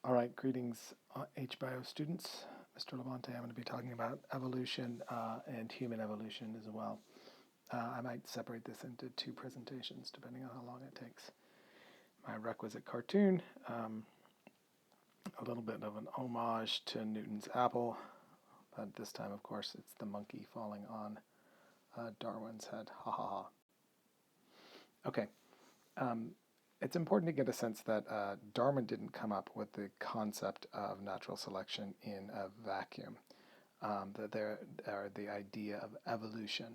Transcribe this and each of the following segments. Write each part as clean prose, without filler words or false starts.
All right, greetings, HBio students. Mr. Labonte, I'm going to be talking about evolution and human evolution as well. I might separate this into two presentations depending on how long it takes. My requisite cartoon, a little bit of an homage to Newton's apple, but this time, of course, it's the monkey falling on Darwin's head. Ha ha ha. Okay. It's important to get a sense that Darwin didn't come up with the concept of natural selection in a vacuum. That there are the idea of evolution,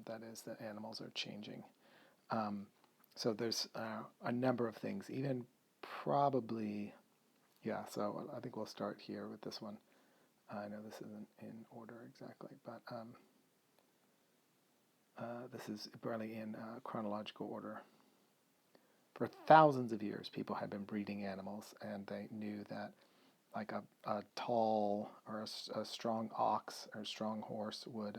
that is, that animals are changing. So there's a number of things, even probably, yeah, so I think we'll start here with this one. I know this isn't in order exactly, but this is barely in chronological order. For thousands of years, people had been breeding animals, and they knew that like a tall or a strong ox or a strong horse would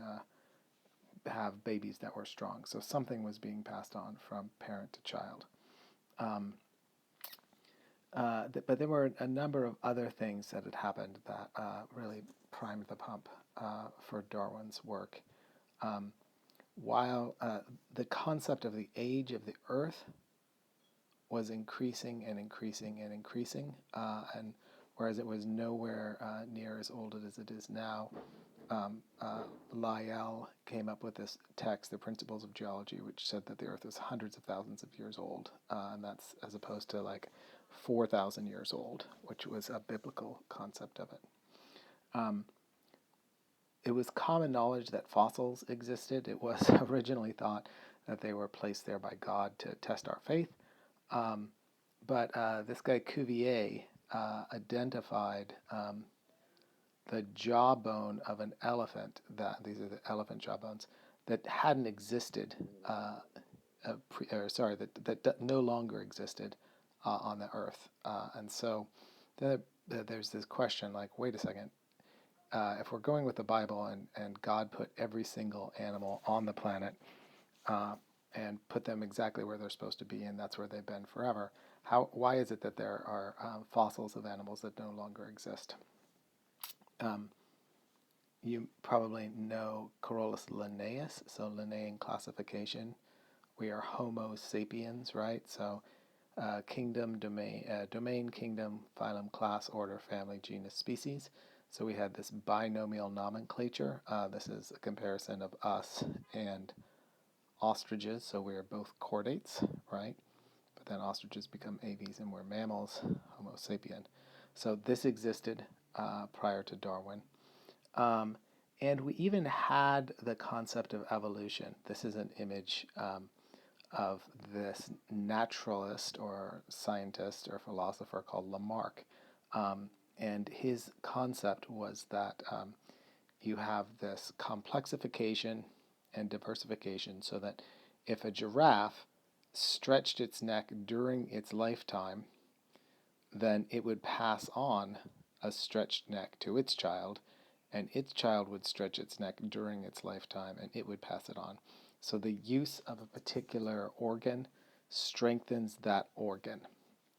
have babies that were strong. So something was being passed on from parent to child. But there were a number of other things that had happened that really primed the pump for Darwin's work. While the concept of the age of the Earth was increasing and increasing and increasing, and whereas it was nowhere near as old as it is now, Lyell came up with this text, The Principles of Geology, which said that the Earth was hundreds of thousands of years old, and that's as opposed to like 4,000 years old, which was a biblical concept of it. It was common knowledge that fossils existed. It was originally thought that they were placed there by God to test our faith. But this guy Cuvier identified the jawbone of an elephant. These are the elephant jawbones that hadn't existed. That no longer existed on the Earth. And so there's this question, like, wait a second. If we're going with the Bible and God put every single animal on the planet and put them exactly where they're supposed to be, and that's where they've been forever, why is it that there are fossils of animals that no longer exist? You probably know Carolus Linnaeus, so Linnaean classification. We are Homo sapiens, right? So kingdom, domain, kingdom, phylum, class, order, family, genus, species. So we had this binomial nomenclature. This is a comparison of us and ostriches, so we are both chordates, right? But then ostriches become aves and we're mammals, Homo sapien. So this existed prior to Darwin. And we even had the concept of evolution. This is an image of this naturalist or scientist or philosopher called Lamarck. And his concept was that you have this complexification and diversification, so that if a giraffe stretched its neck during its lifetime, then it would pass on a stretched neck to its child, and its child would stretch its neck during its lifetime, and it would pass it on. So the use of a particular organ strengthens that organ.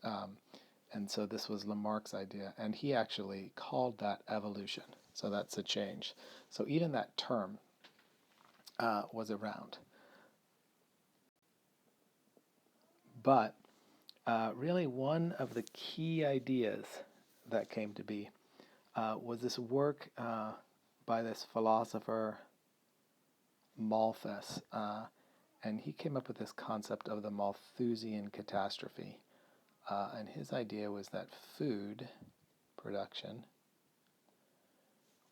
And so this was Lamarck's idea, and he actually called that evolution. So that's a change. So even that term was around. But really one of the key ideas that came to be was this work by this philosopher Malthus, and he came up with this concept of the Malthusian catastrophe. And his idea was that food production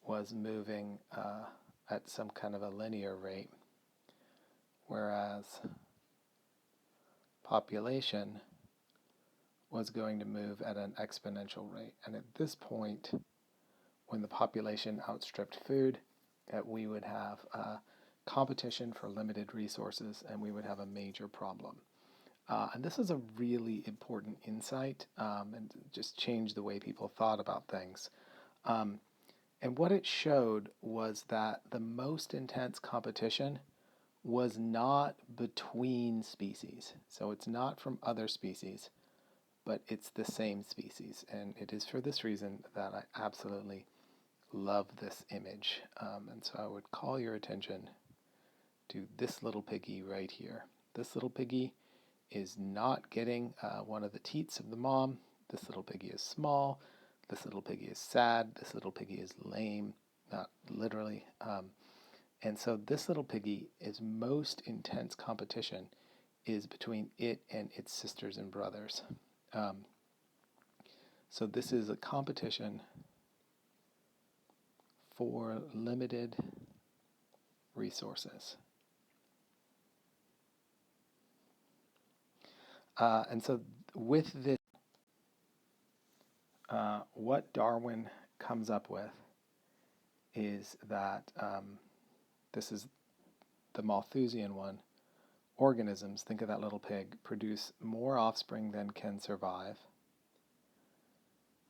was moving at some kind of a linear rate, whereas population was going to move at an exponential rate. And at this point, when the population outstripped food, we would have competition for limited resources, and we would have a major problem. And this is a really important insight, and just changed the way people thought about things. And what it showed was that the most intense competition was not between species. So it's not from other species, but it's the same species. And it is for this reason that I absolutely love this image. And so I would call your attention to this little piggy right here. This little piggy is not getting one of the teats of the mom. This little piggy is small. This little piggy is sad. This little piggy is lame, not literally. And so this little piggy, its most intense competition is between it and its sisters and brothers. So this is a competition for limited resources. And so with this, what Darwin comes up with is that this is the Malthusian one. Organisms, think of that little pig, produce more offspring than can survive.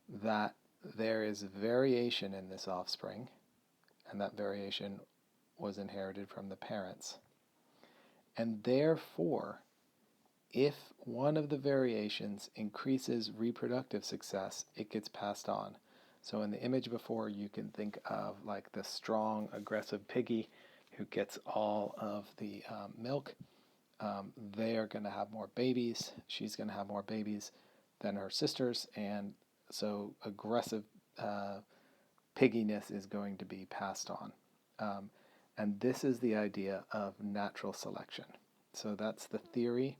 That there is variation in this offspring, and that variation was inherited from the parents. And therefore, if one of the variations increases reproductive success, it gets passed on. So in the image before, you can think of like the strong, aggressive piggy who gets all of the milk. They are going to have more babies. She's going to have more babies than her sisters, and so aggressive pigginess is going to be passed on. And this is the idea of natural selection. So that's the theory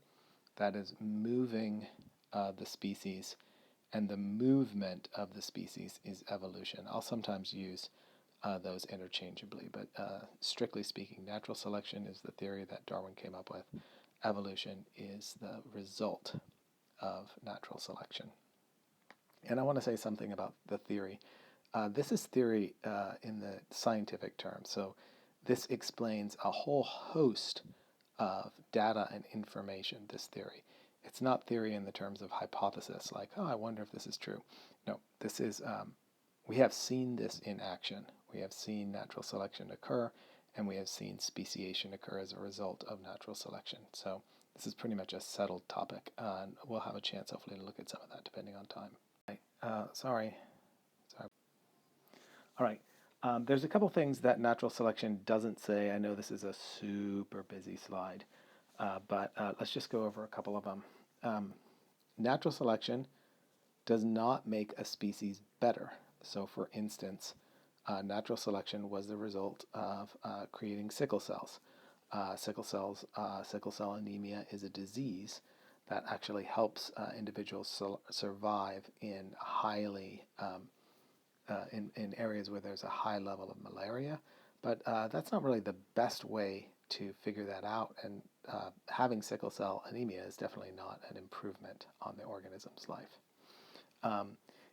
that is moving the species, and the movement of the species is evolution. I'll sometimes use those interchangeably, but strictly speaking, natural selection is the theory that Darwin came up with. Evolution is the result of natural selection. And I want to say something about the theory. This is theory in the scientific term. So this explains a whole host of data and information, this theory. It's not theory in the terms of hypothesis, like, oh, I wonder if this is true. No, this is, we have seen this in action. We have seen natural selection occur, and we have seen speciation occur as a result of natural selection. So this is pretty much a settled topic, and we'll have a chance, hopefully, to look at some of that depending on time. Sorry. All right. There's a couple things that natural selection doesn't say. I know this is a super busy slide, but let's just go over a couple of them. Natural selection does not make a species better. So, for instance, natural selection was the result of creating sickle cells. Sickle cell anemia is a disease that actually helps individuals survive in highly in areas where there's a high level of malaria. But that's not really the best way to figure that out. And having sickle cell anemia is definitely not an improvement on the organism's life.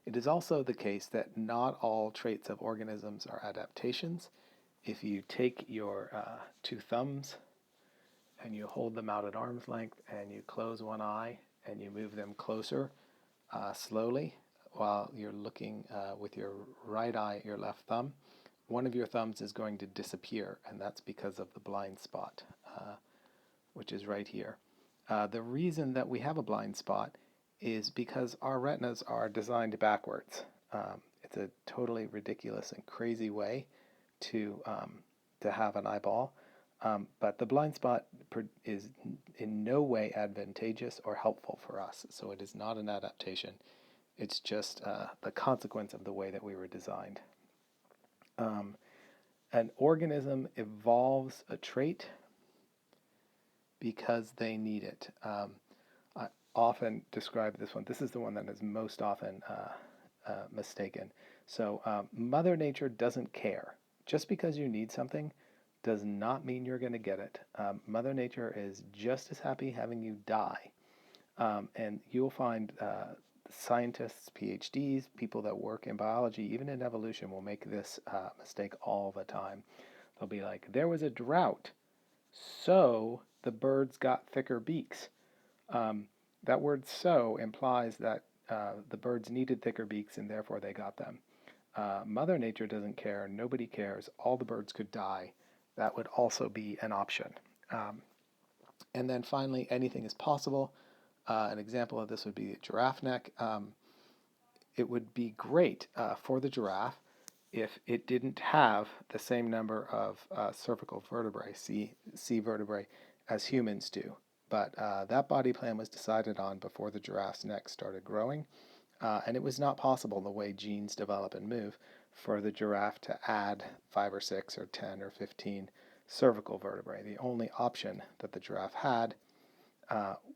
It is also the case that not all traits of organisms are adaptations. If you take your two thumbs and you hold them out at arm's length and you close one eye and you move them closer slowly while you're looking with your right eye at your left thumb, one of your thumbs is going to disappear, and that's because of the blind spot, which is right here. The reason that we have a blind spot is because our retinas are designed backwards. It's a totally ridiculous and crazy way to have an eyeball, but the blind spot is in no way advantageous or helpful for us, so it is not an adaptation. It's just the consequence of the way that we were designed. An organism evolves a trait because they need it. I often describe this one. This is the one that is most often mistaken. So Mother Nature doesn't care. Just because you need something does not mean you're going to get it. Mother Nature is just as happy having you die. And you'll find scientists, PhDs, people that work in biology, even in evolution, will make this mistake all the time. They'll be like, there was a drought, so the birds got thicker beaks. That word so implies that the birds needed thicker beaks and therefore they got them. Mother Nature doesn't care. Nobody cares. All the birds could die. That would also be an option. And then finally, anything is possible. An example of this would be a giraffe neck. It would be great for the giraffe if it didn't have the same number of cervical vertebrae, C vertebrae, as humans do. But that body plan was decided on before the giraffe's neck started growing, and it was not possible, the way genes develop and move, for the giraffe to add 5 or 6 or 10 or 15 cervical vertebrae. The only option that the giraffe had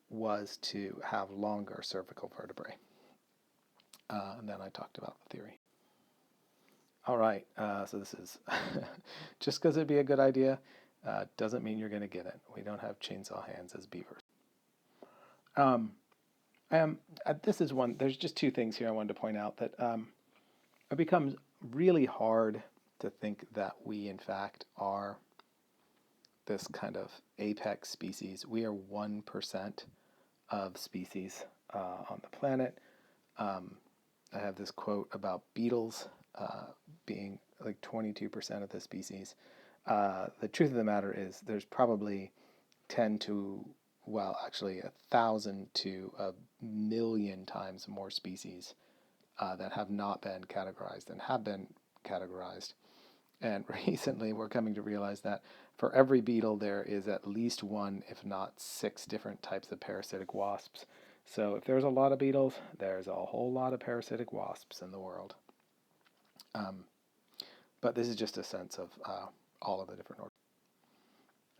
was to have longer cervical vertebrae. And then I talked about the theory. All right, so this is just because it'd be a good idea doesn't mean you're going to get it. We don't have chainsaw hands as beavers. This is one, there's just two things here I wanted to point out that it becomes really hard to think that we, in fact, are this kind of apex species. We are 1% of species on the planet. I have this quote about beetles being like 22% of the species. The truth of the matter is there's probably 10 to, well, actually 1,000 to 1,000,000 times more species that have not been categorized than have been categorized. And recently we're coming to realize that for every beetle there is at least one, if not 6 different types of parasitic wasps. So if there's a lot of beetles, there's a whole lot of parasitic wasps in the world. But this is just a sense of all of the different orders.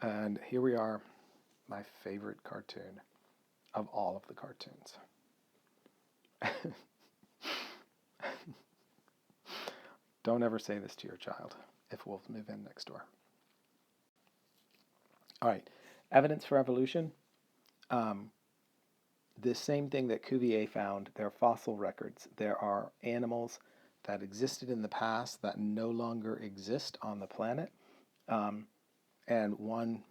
And here we are, my favorite cartoon of all of the cartoons. Don't ever say this to your child if wolves move in next door. All right, evidence for evolution. The same thing that Cuvier found, there are fossil records. There are animals that existed in the past that no longer exist on the planet. And one,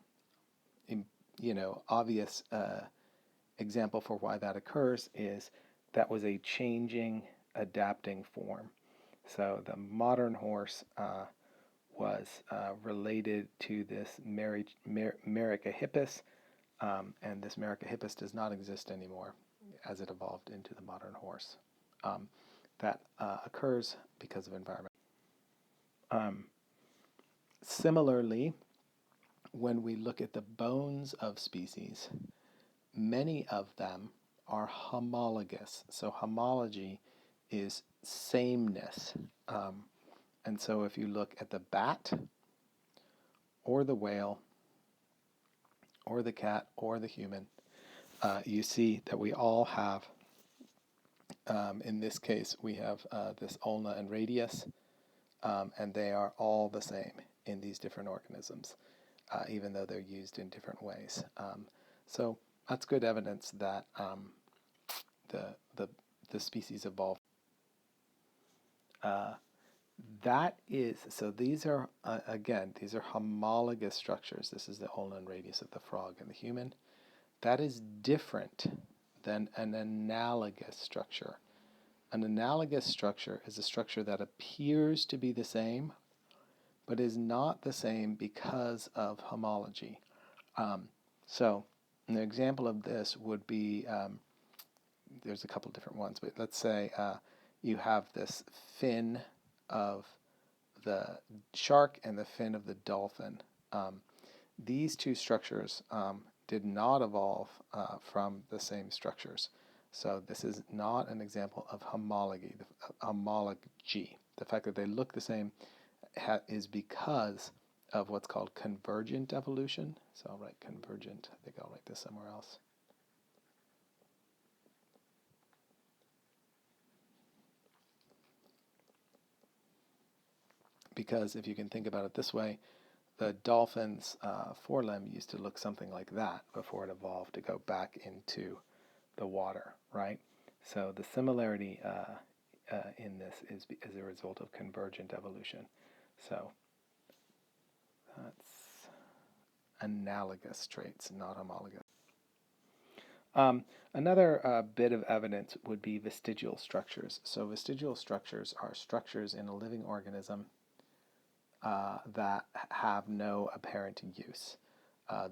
obvious example for why that occurs is that was a changing, adapting form. So the modern horse was related to this Merycohippus, and this Merycohippus does not exist anymore as it evolved into the modern horse. That occurs because of environment. Similarly, when we look at the bones of species, many of them are homologous. So homology is sameness. And so if you look at the bat or the whale or the cat or the human, you see that we all have, in this case, we have this ulna and radius, and they are all the same in these different organisms, even though they're used in different ways. So that's good evidence that the species evolved. So these are, again, these are homologous structures. This is the ulna and radius of the frog and the human. That is different than an analogous structure. An analogous structure is a structure that appears to be the same, but is not the same because of homology. So an example of this would be, there's a couple different ones, but let's say you have this fin of the shark and the fin of the dolphin. These two structures did not evolve from the same structures. So this is not an example of homology. The fact that they look the same is because of what's called convergent evolution. So I'll write convergent. I think I'll write this somewhere else. Because if you can think about it this way, the dolphin's forelimb used to look something like that before it evolved to go back into the water, right? So the similarity in this is as a result of convergent evolution. So that's analogous traits, not homologous. Another bit of evidence would be vestigial structures. So vestigial structures are structures in a living organism that have no apparent use.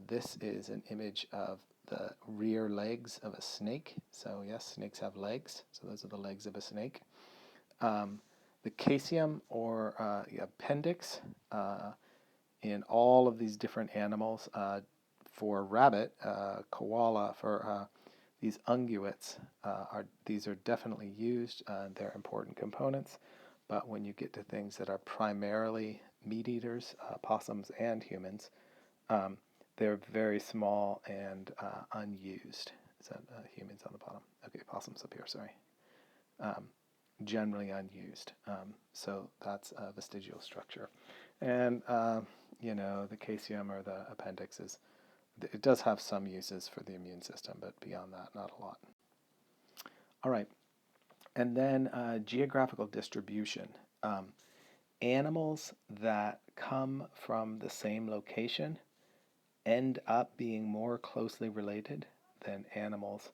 This is an image of the rear legs of a snake. So yes, snakes have legs. So those are the legs of a snake. The caesium or appendix in all of these different animals. For rabbit, koala, for these unguents, these are definitely used. They're important components. But when you get to things that are primarily meat eaters, possums and humans, they're very small and unused. Is that humans on the bottom? Okay, possums up here, sorry. Generally unused. So that's a vestigial structure. And, the caesium or the appendix it does have some uses for the immune system, but beyond that, not a lot. All right. And then geographical distribution. Animals that come from the same location end up being more closely related than animals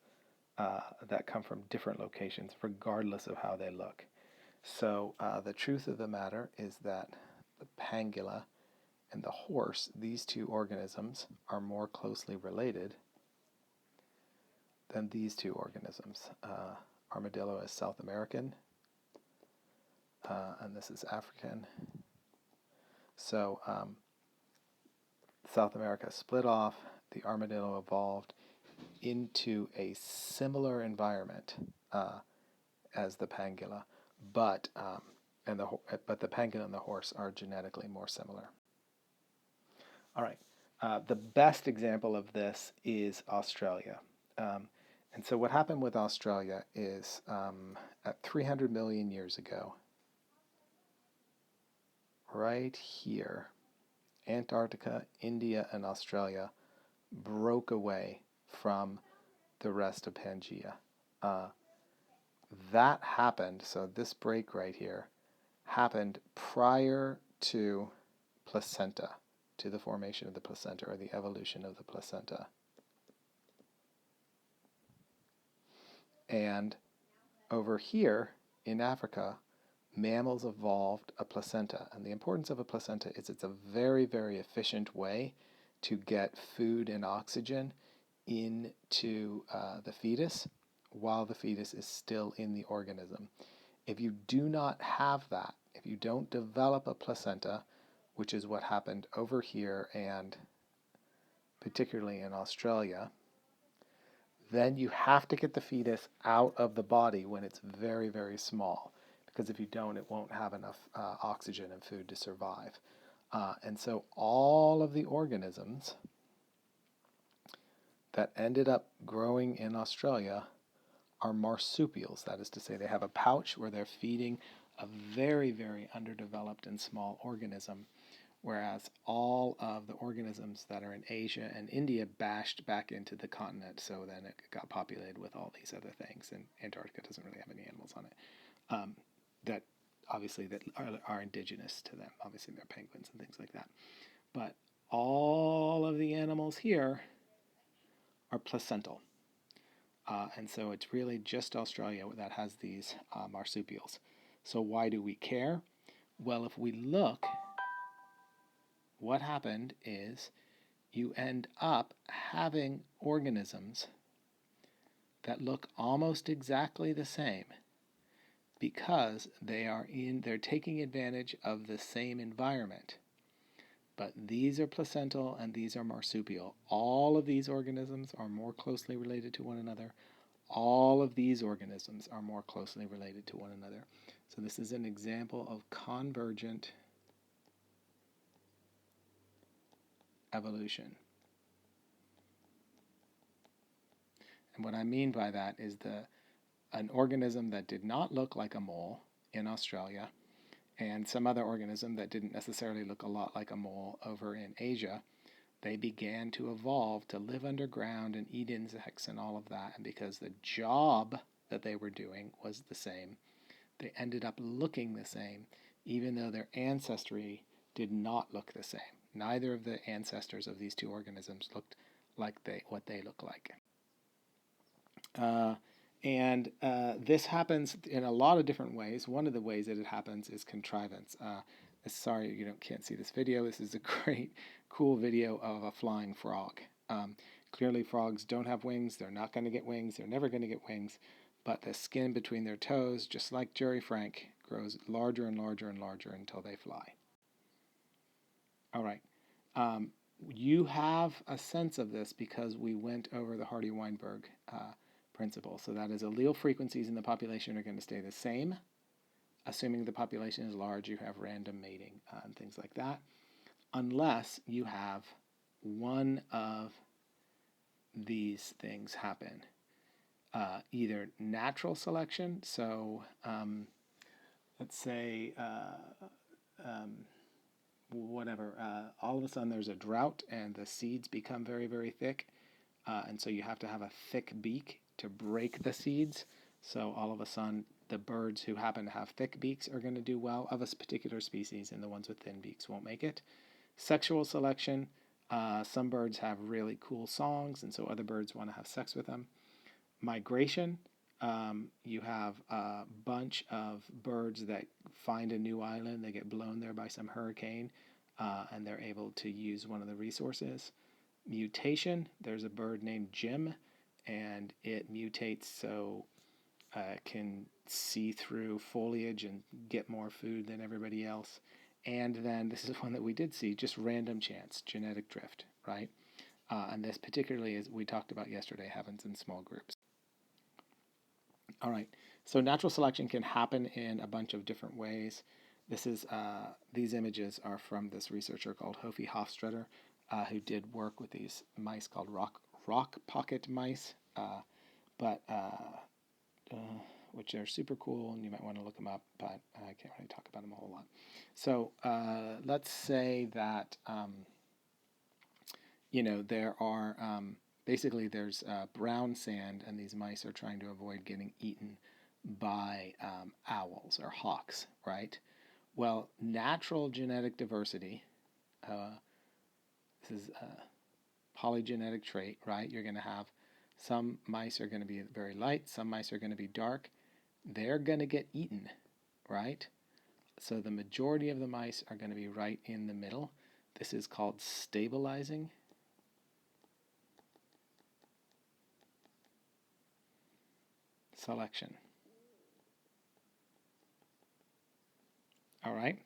that come from different locations, regardless of how they look. So the truth of the matter is that the pangolin and the horse, these two organisms, are more closely related than these two organisms. Armadillo is South American, and this is African. So South America split off. The armadillo evolved into a similar environment as the pangolin, but the pangolin and the horse are genetically more similar. All right. The best example of this is Australia. And so what happened with Australia is at 300 million years ago, right here, Antarctica, India, and Australia broke away from the rest of Pangaea. That happened, so this break right here happened prior to placenta, to the formation of the placenta or the evolution of the placenta. And over here in Africa, mammals evolved a placenta. And the importance of a placenta is it's a very, very efficient way to get food and oxygen into the fetus while the fetus is still in the organism. If you do not have that, if you don't develop a placenta, which is what happened over here and particularly in Australia, then you have to get the fetus out of the body when it's very, very small, because if you don't, it won't have enough oxygen and food to survive. And so all of the organisms that ended up growing in Australia are marsupials. That is to say, they have a pouch where they're feeding a very, very underdeveloped and small organism, whereas all of the organisms that are in Asia and India bashed back into the continent, so then it got populated with all these other things, and Antarctica doesn't really have any animals on it that obviously that are indigenous to them. Obviously, they're penguins and things like that. But all of the animals here are placental. And so it's really just Australia that has these marsupials. So why do we care? Well, if we look, what happened is you end up having organisms that look almost exactly the same because they're taking advantage of the same environment. But these are placental and these are marsupial. All of these organisms are more closely related to one another. All of these organisms are more closely related to one another. So this is an example of convergent evolution. And what I mean by that is an organism that did not look like a mole in Australia and some other organism that didn't necessarily look a lot like a mole over in Asia, they began to evolve to live underground and eat insects and all of that. And because the job that they were doing was the same, they ended up looking the same, even though their ancestry did not look the same. Neither of the ancestors of these two organisms looked like what they look like. And this happens in a lot of different ways. One of the ways that it happens is contrivance. Sorry you can't see this video. This is a great, cool video of a flying frog. Clearly, frogs don't have wings. They're not going to get wings. They're never going to get wings. But the skin between their toes, just like Jerry Frank, grows larger and larger and larger until they fly. All right. Um, you have a sense of this because we went over the Hardy-Weinberg principle. So that is allele frequencies in the population are going to stay the same. Assuming the population is large, you have random mating and things like that. Unless you have one of these things happen. Either natural selection, so let's say whatever, all of a sudden there's a drought and the seeds become very, very thick, and so you have to have a thick beak to break the seeds. So all of a sudden, the birds who happen to have thick beaks are going to do well of a particular species, and the ones with thin beaks won't make it. Sexual selection, some birds have really cool songs, and so other birds want to have sex with them. Migration, you have a bunch of birds that find a new island, they get blown there by some hurricane, and they're able to use one of the resources. Mutation, there's a bird named Jim, and it mutates so it can see through foliage and get more food than everybody else. And then this is one that we did see, just random chance, genetic drift, right? And this particularly, as we talked about yesterday, happens in small groups. All right, so natural selection can happen in a bunch of different ways. These images are from this researcher called Hofi Hofstadter, who did work with these mice called rock pocket mice, which are super cool, and you might want to look them up, but I can't really talk about them a whole lot. So let's say that there are basically there's brown sand, and these mice are trying to avoid getting eaten by owls or hawks, right? Well, natural genetic diversity, this is a polygenetic trait, right? You're going to have some mice are going to be very light, some mice are going to be dark. They're going to get eaten, right? So the majority of the mice are going to be right in the middle. This is called stabilizing. Selection. All right.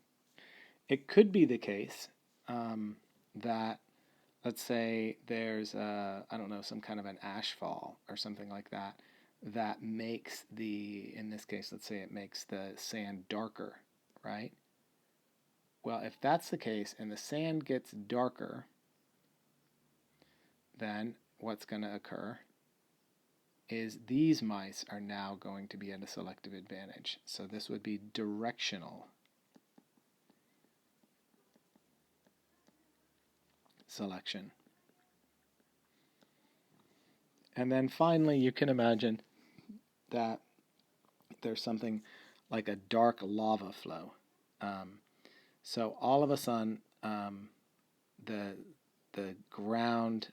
It could be the case that, let's say, there's I don't know, some kind of an ash fall or something like that that makes in this case, let's say it makes the sand darker, right? Well, if that's the case and the sand gets darker, then what's going to occur is these mice are now going to be at a selective advantage. So this would be directional selection. And then finally, you can imagine that there's something like a dark lava flow. So all of a sudden, the ground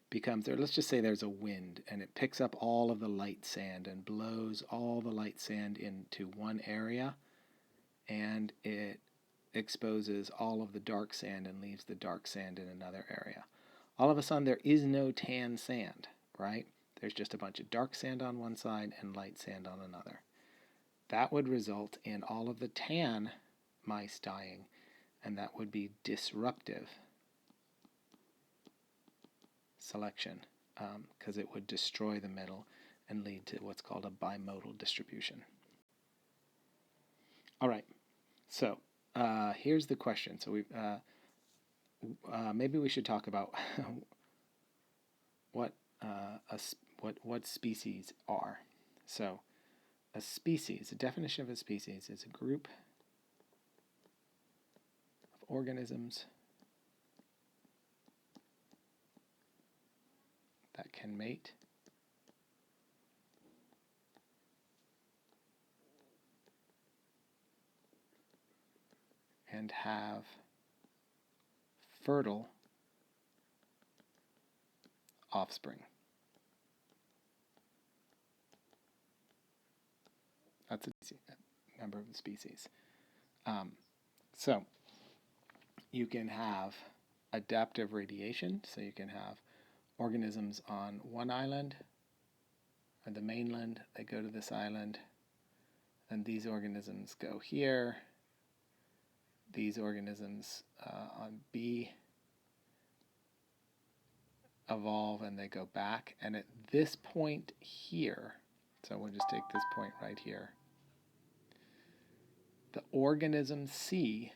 becomes there. Let's just say there's a wind, and it picks up all of the light sand and blows all the light sand into one area, and it exposes all of the dark sand and leaves the dark sand in another area. All of a sudden, there is no tan sand, right? There's just a bunch of dark sand on one side and light sand on another. That would result in all of the tan mice dying, and that would be disruptive selection because it would destroy the middle and lead to what's called a bimodal distribution. All right, so here's the question. So we've maybe we should talk about what species are. So a species, a definition of a species is a group of organisms that can mate and have fertile offspring. That's a number of the species. So you can have adaptive radiation, so you can have organisms on one island, or the mainland, they go to this island, and these organisms go here. These organisms on B evolve and they go back. And at this point here, so we'll just take this point right here, the organism C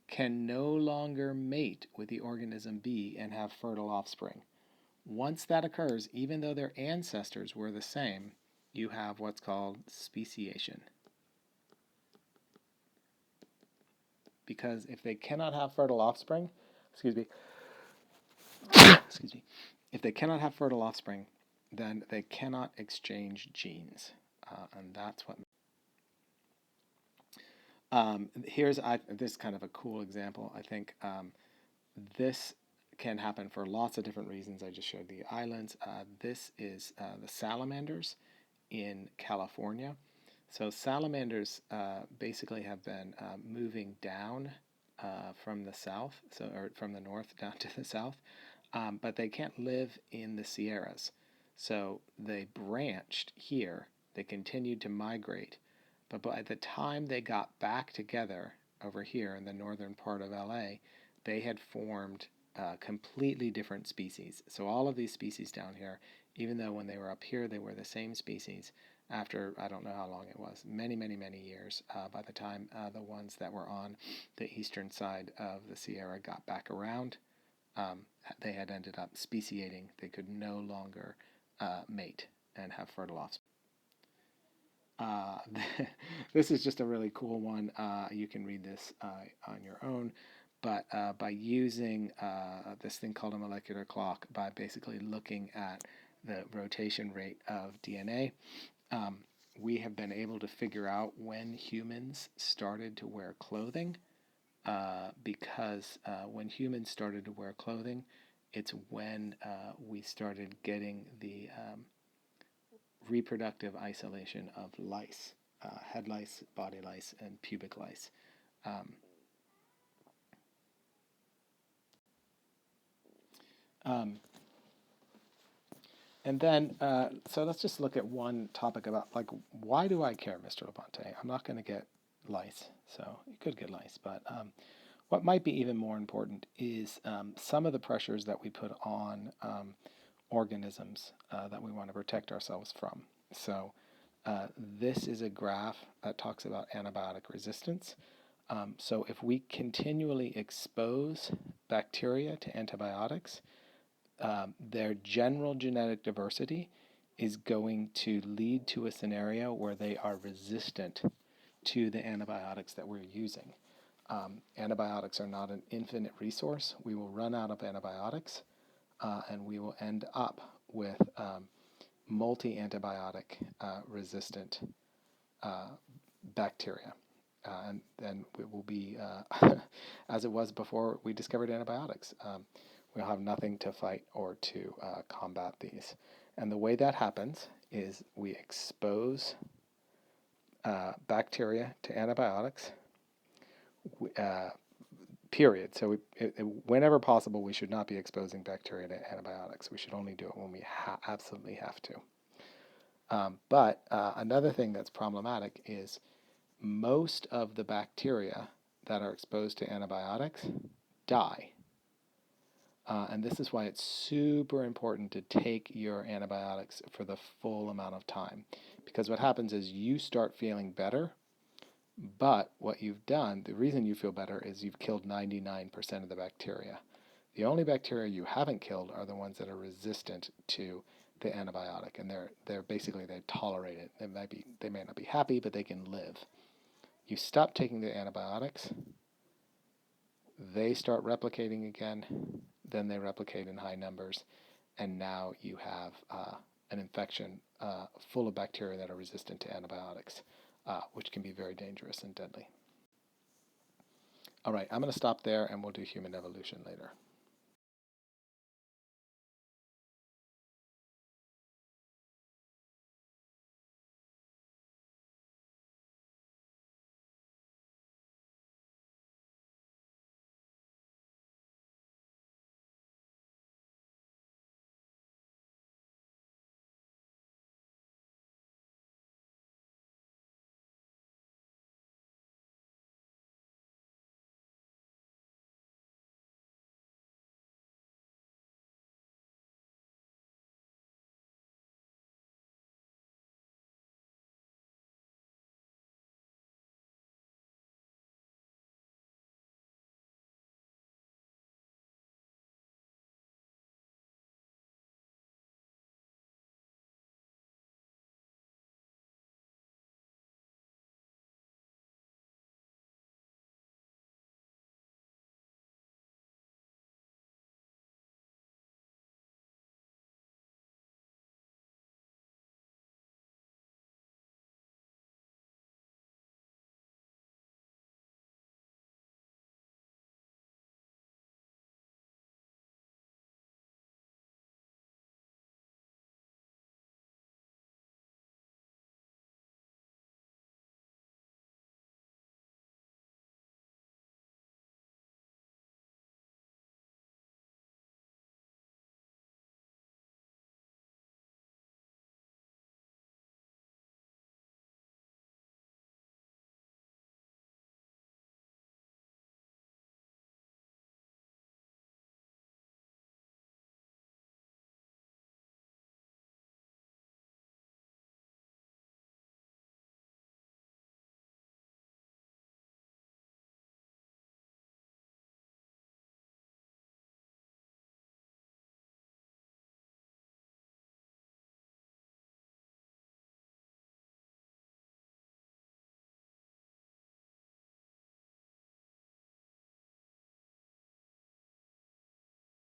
can no longer mate with the organism B and have fertile offspring. Once that occurs, even though their ancestors were the same, you have what's called speciation. Because if they cannot have fertile offspring, excuse me, if they cannot have fertile offspring, then they cannot exchange genes, and that's what. Here's this is kind of a cool example. I think this can happen for lots of different reasons. I just showed the islands. This is the salamanders in California. So salamanders basically have been moving down from the south, or from the north down to the south, but they can't live in the Sierras. So they branched here. They continued to migrate, but by the time they got back together over here in the northern part of LA, they had formed completely different species. So all of these species down here, even though when they were up here they were the same species, after I don't know how long it was, many years, by the time the ones that were on the eastern side of the Sierra got back around, they had ended up speciating. They could no longer mate and have fertile offspring. This is just a really cool one. You can read this on your own, but by using this thing called a molecular clock, by basically looking at the rotation rate of DNA, we have been able to figure out when humans started to wear clothing, because when humans started to wear clothing, it's when we started getting the reproductive isolation of lice, head lice, body lice, and pubic lice. And then, so let's just look at one topic about, like, why do I care, Mr. Labonte? I'm not going to get lice, so you could get lice, but what might be even more important is some of the pressures that we put on organisms that we want to protect ourselves from. So this is a graph that talks about antibiotic resistance. So if we continually expose bacteria to antibiotics, their general genetic diversity is going to lead to a scenario where they are resistant to the antibiotics that we're using. Antibiotics are not an infinite resource. We will run out of antibiotics, and we will end up with multi-antibiotic resistant bacteria. And then it will be as it was before we discovered antibiotics. We'll have nothing to fight or to combat these. And the way that happens is we expose bacteria to antibiotics, period. So whenever possible, we should not be exposing bacteria to antibiotics. We should only do it when we absolutely have to. But another thing that's problematic is most of the bacteria that are exposed to antibiotics die. And this is why it's super important to take your antibiotics for the full amount of time. Because what happens is you start feeling better, but what you've done, the reason you feel better is you've killed 99% of the bacteria. The only bacteria you haven't killed are the ones that are resistant to the antibiotic, and they're basically, they tolerate it. They may not be happy, but they can live. You stop taking the antibiotics, they start replicating again, then they replicate in high numbers, and now you have an infection full of bacteria that are resistant to antibiotics, which can be very dangerous and deadly. All right, I'm going to stop there, and we'll do human evolution later.